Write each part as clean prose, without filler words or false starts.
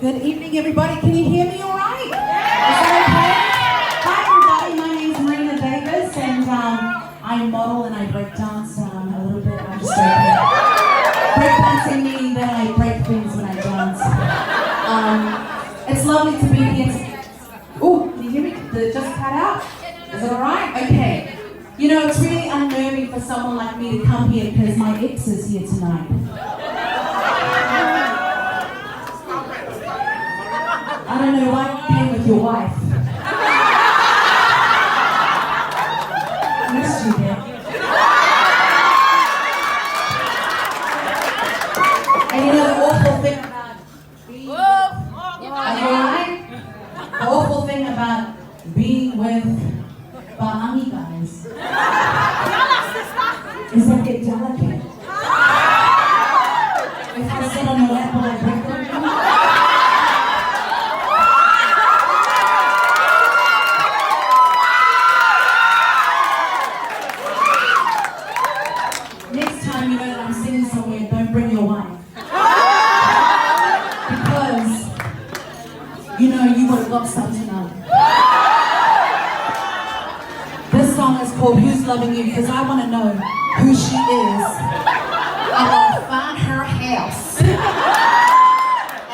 Good evening, everybody. Can you hear me all right? Is that okay? Hi, everybody. My name's Marina Davis, and I model and I break dance a little bit. I'm just joking. Break dancing meaning that I break things when I dance. It's lovely to be here. Oh, can you hear me? Did it just cut out? Is it all right? Okay. You know, it's really unnerving for someone like me to come here because my ex is here tonight. I don't know why you came with your wife. I missed you there. And you know the awful thing about being... Are you alright? The awful thing about being with Bahami guys is that they're delicate. If I sit on your lap, will I break them? Next time you know that I'm sitting somewhere, don't bring your wife. Because, you know, you would have got something out. This song is called Who's Loving You, because I want to know who she is. I'm going to find her house. And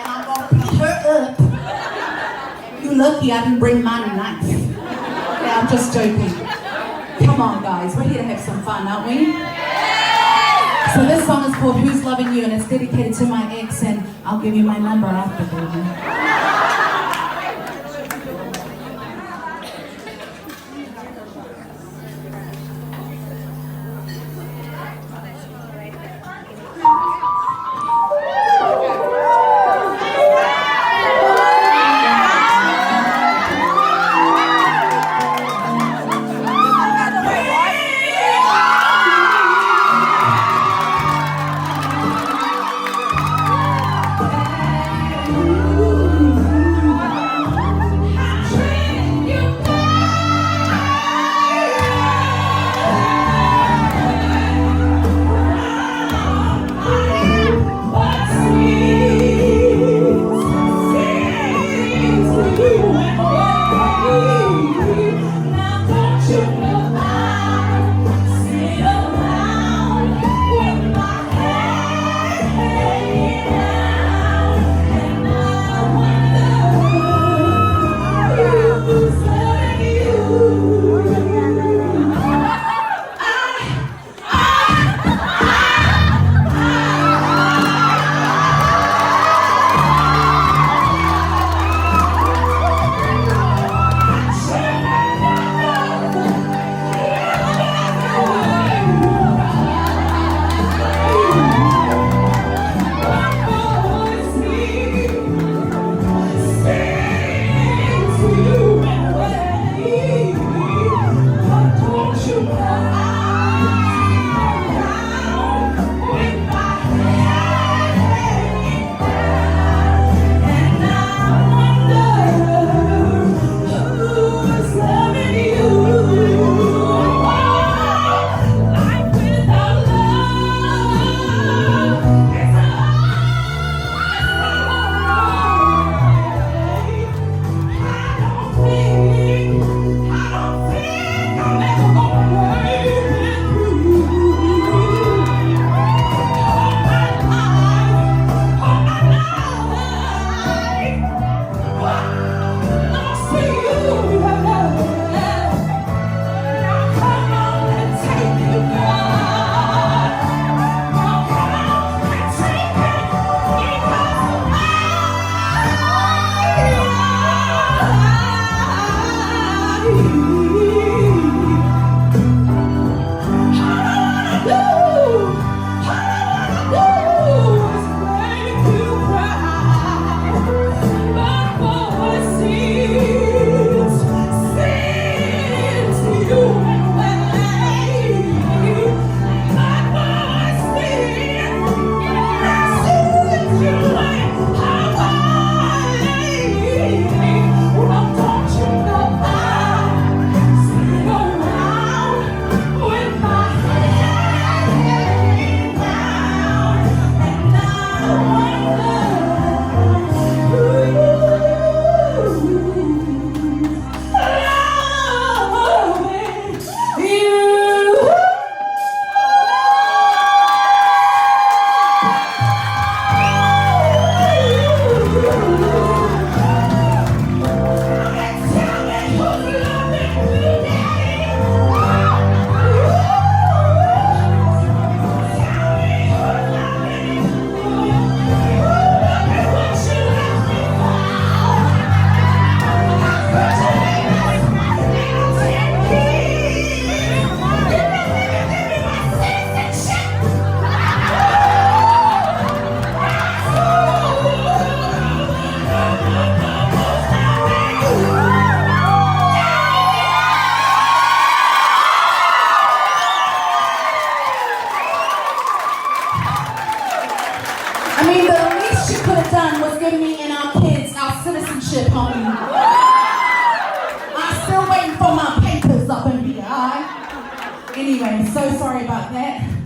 I'm going to beat her up. And you're lucky I didn't bring my knife. Yeah, I'm just joking. Come on, guys. We're here to have some fun, aren't we? So this song is called Who's Loving You, and it's dedicated to my ex, and I'll give you my number after, baby. Ooh. mean, the least she could have done was give me and our kids our citizenship, honey. I'm still waiting for my papers up in here, alright? Anyway, so sorry about that.